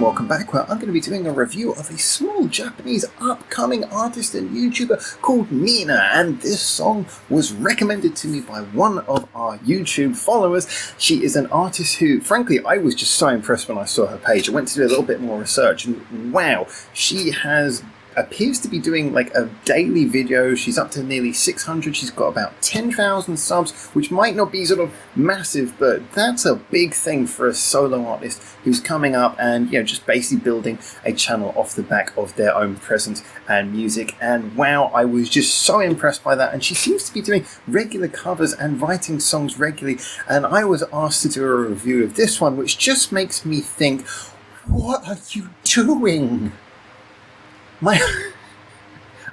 welcome back, where I'm going to be doing a review of a small Japanese upcoming artist and YouTuber called Nina, and this song was recommended to me by one of our YouTube followers. She is an artist who, frankly, I was just so impressed when I saw her page. I went to do a little bit more research, and wow, she appears to be doing like a daily video. She's up to nearly 600. She's got about 10,000 subs, which might not be sort of massive, but that's a big thing for a solo artist who's coming up and, you know, just basically building a channel off the back of their own presence and music. And wow, I was just so impressed by that. And she seems to be doing regular covers and writing songs regularly. And I was asked to do a review of this one, which just makes me think, what are you doing?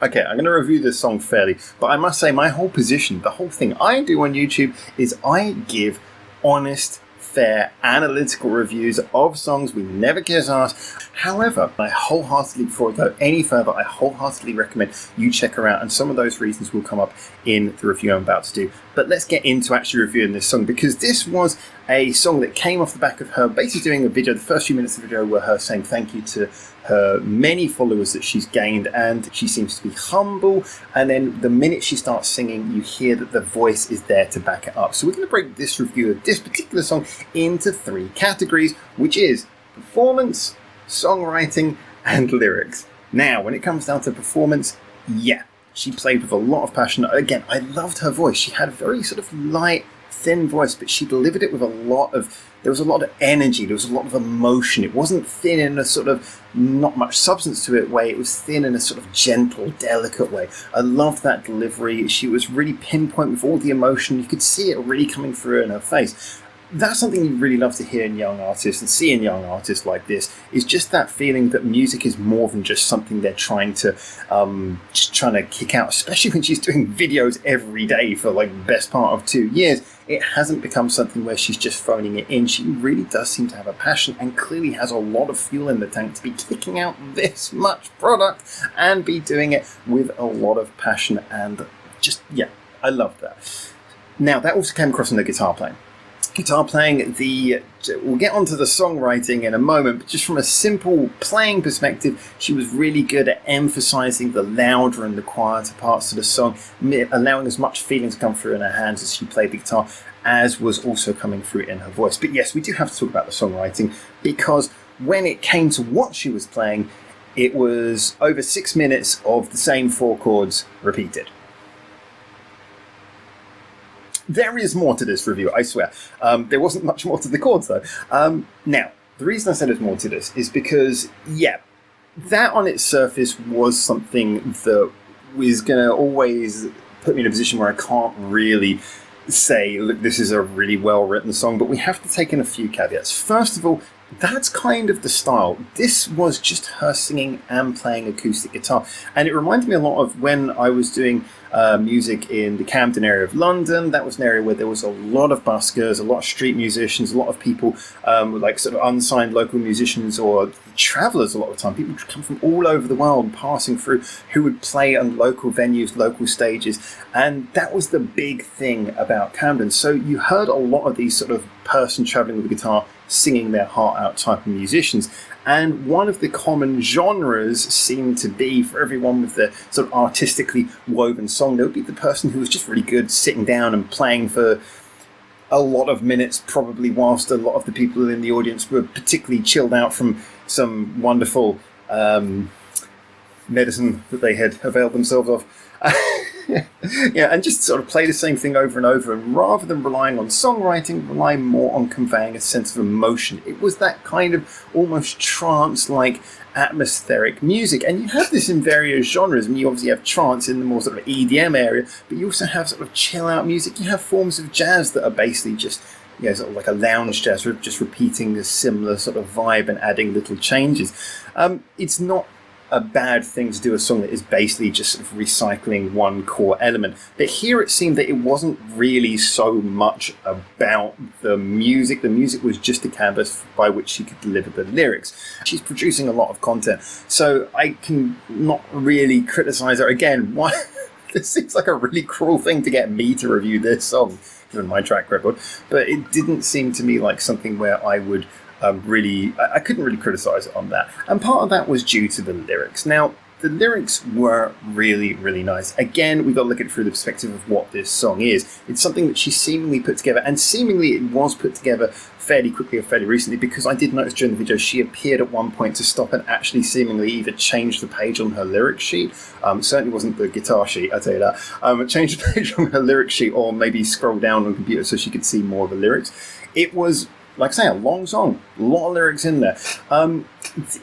Okay, I'm going to review this song fairly, but I must say my whole position, the whole thing I do on YouTube is I give honest, fair, analytical reviews of songs. We never kiss ass. However, before I go any further, I wholeheartedly recommend you check her out, and some of those reasons will come up in the review I'm about to do. But let's get into actually reviewing this song, because this was a song that came off the back of her basically doing a video. The first few minutes of the video were her saying thank you to her many followers that she's gained, and she seems to be humble. And then the minute she starts singing, you hear that the voice is there to back it up. So we're going to break this review of this particular song into three categories, which is performance, songwriting, and lyrics. Now, when it comes down to performance, yeah, she played with a lot of passion. Again, I loved her voice. She had a very sort of light, thin voice, but she delivered it with there was a lot of energy, there was a lot of emotion. It wasn't thin in a sort of not much substance to it way, it was thin in a sort of gentle, delicate way. I loved that delivery. She was really pinpoint with all the emotion. You could see it really coming through in her face. That's something you really love to hear in young artists and see in young artists like this, is just that feeling that music is more than just something they're trying to kick out, especially when she's doing videos every day for like the best part of 2 years. It hasn't become something where she's just phoning it in. She really does seem to have a passion and clearly has a lot of fuel in the tank to be kicking out this much product and be doing it with a lot of passion, and just, yeah, I love that. Now, that also came across in the guitar playing. We'll get onto the songwriting in a moment, but just from a simple playing perspective, she was really good at emphasizing the louder and the quieter parts of the song, allowing as much feeling to come through in her hands as she played the guitar, as was also coming through in her voice. But yes, we do have to talk about the songwriting, because when it came to what she was playing, it was over 6 minutes of the same 4 chords repeated. There is more to this review, I swear. There wasn't much more to the chords, though. Now, the reason I said there's more to this is because, yeah, that on its surface was something that was going to always put me in a position where I can't really say, look, this is a really well-written song, but we have to take in a few caveats. First of all, that's kind of the style. This was just her singing and playing acoustic guitar. And it reminded me a lot of when I was doing music in the Camden area of London. That was an area where there was a lot of buskers, a lot of street musicians, a lot of people like sort of unsigned local musicians or travellers a lot of the time. People would come from all over the world passing through who would play on local venues, local stages. And that was the big thing about Camden. So you heard a lot of these sort of person travelling with a guitar singing their heart out type of musicians. And one of the common genres seemed to be, for everyone with the sort of artistically woven song, there would be the person who was just really good sitting down and playing for a lot of minutes, probably whilst a lot of the people in the audience were particularly chilled out from some wonderful medicine that they had availed themselves of. Yeah, and just sort of play the same thing over and over, and rather than relying on songwriting, rely more on conveying a sense of emotion. It was that kind of almost trance-like atmospheric music, and you have this in various genres. I mean, you obviously have trance in the more sort of EDM area, but you also have sort of chill-out music. You have forms of jazz that are basically just, you know, sort of like a lounge jazz, just repeating a similar sort of vibe and adding little changes. It's not a bad thing to do a song that is basically just sort of recycling one core element. But here it seemed that it wasn't really so much about the music. The music was just a canvas by which she could deliver the lyrics. She's producing a lot of content, so I can not really criticize her. Again, why? This seems like a really cruel thing to get me to review this song, given my track record, but it didn't seem to me like something where I would I couldn't really criticise it on that. And part of that was due to the lyrics. Now, the lyrics were really, really nice. Again, we've got to look at it through the perspective of what this song is. It's something that she seemingly put together, and seemingly it was put together fairly quickly or fairly recently, because I did notice during the video she appeared at one point to stop and actually seemingly either change the page on her lyric sheet. Certainly wasn't the guitar sheet, I'll tell you that. Change the page on her lyric sheet, or maybe scroll down on the computer so she could see more of the lyrics. It was, like I say, a long song, a lot of lyrics in there.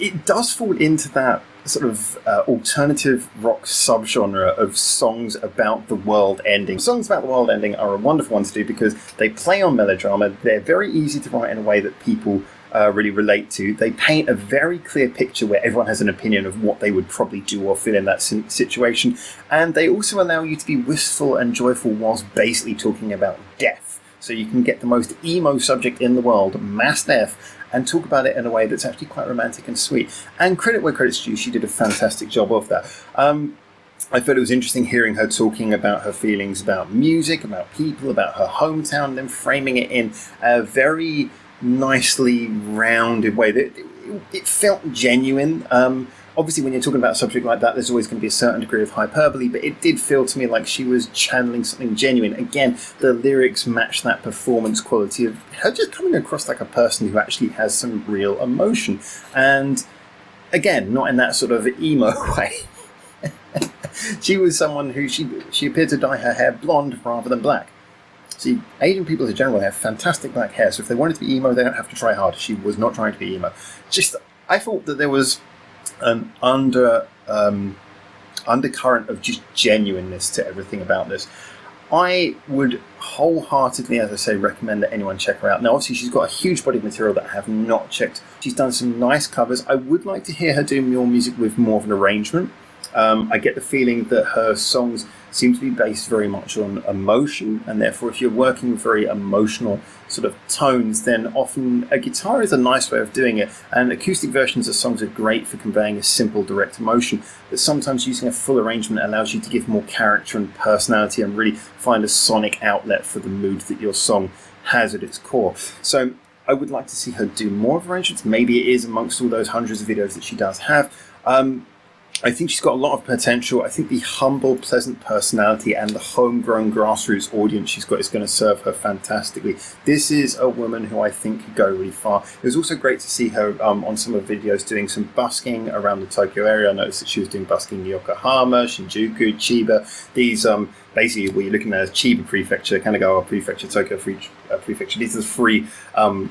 It does fall into that sort of alternative rock subgenre of songs about the world ending. Songs about the world ending are a wonderful one to do because they play on melodrama. They're very easy to write in a way that people really relate to. They paint a very clear picture where everyone has an opinion of what they would probably do or feel in that situation. And they also allow you to be wistful and joyful whilst basically talking about death. So you can get the most emo subject in the world, mass death, and talk about it in a way that's actually quite romantic and sweet. And credit where credit's due, she did a fantastic job of that. I thought it was interesting hearing her talking about her feelings about music, about people, about her hometown, and then framing it in a very nicely rounded way. It felt genuine. Obviously, when you're talking about a subject like that, there's always going to be a certain degree of hyperbole, but it did feel to me like she was channeling something genuine. Again, the lyrics match that performance quality of her just coming across like a person who actually has some real emotion. And again, not in that sort of emo way. She was someone who she appeared to dye her hair blonde rather than black. See, Asian people in general have fantastic black hair, so if they wanted to be emo, they don't have to try hard. She was not trying to be emo. I thought that there was an undercurrent of just genuineness to everything about this. I would wholeheartedly, as I say, recommend that anyone check her out. Now, obviously, she's got a huge body of material that I have not checked. She's done some nice covers. I would like to hear her do more music with more of an arrangement. I get the feeling that her songs seem to be based very much on emotion, and therefore if you're working with very emotional sort of tones, then often a guitar is a nice way of doing it, and acoustic versions of songs are great for conveying a simple direct emotion, but sometimes using a full arrangement allows you to give more character and personality and really find a sonic outlet for the mood that your song has at its core. So I would like to see her do more of arrangements. Maybe it is amongst all those hundreds of videos that she does have. I think she's got a lot of potential. I think the humble, pleasant personality and the homegrown grassroots audience she's got is going to serve her fantastically. This is a woman who I think could go really far. It was also great to see her on some of the videos doing some busking around the Tokyo area. I noticed that she was doing busking in Yokohama, Shinjuku, Chiba. These basically what you're looking at is Chiba Prefecture, Kanagawa Prefecture, Tokyo Prefecture. These are the three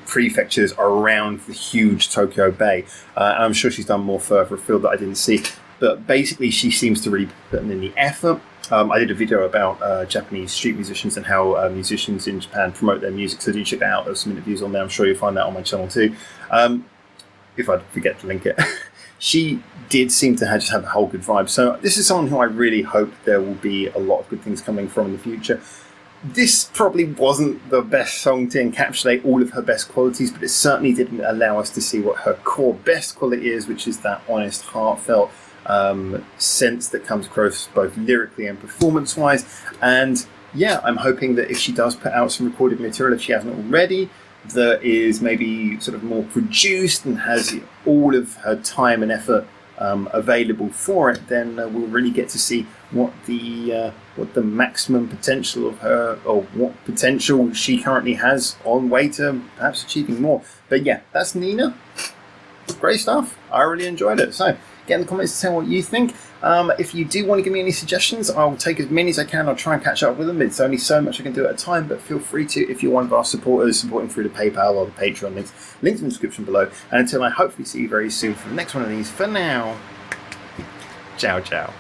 prefectures around the huge Tokyo Bay. And I'm sure she's done more further afield that I didn't see. But basically, she seems to really put in the effort. I did a video about Japanese street musicians and how musicians in Japan promote their music, so do check that out. There's some interviews on there. I'm sure you'll find that on my channel too. If I forget to link it. She did seem to just have a whole good vibe. So this is someone who I really hope there will be a lot of good things coming from in the future. This probably wasn't the best song to encapsulate all of her best qualities, but it certainly didn't allow us to see what her core best quality is, which is that honest, heartfelt sense that comes across both lyrically and performance-wise. And yeah, I'm hoping that if she does put out some recorded material, if she hasn't already, that is maybe sort of more produced and has all of her time and effort available for it, then we'll really get to see what the maximum potential of her, or what potential she currently has on way to perhaps achieving more. But yeah, that's Nina. Great stuff. I really enjoyed it. So get in the comments to tell what you think. If you do want to give me any suggestions, I'll take as many as I can. I'll try and catch up with them. It's only so much I can do at a time, but feel free to if you're one of our supporters, supporting through the PayPal or the Patreon links. Links in the description below. And until I hopefully see you very soon for the next one of these, for now, ciao, ciao.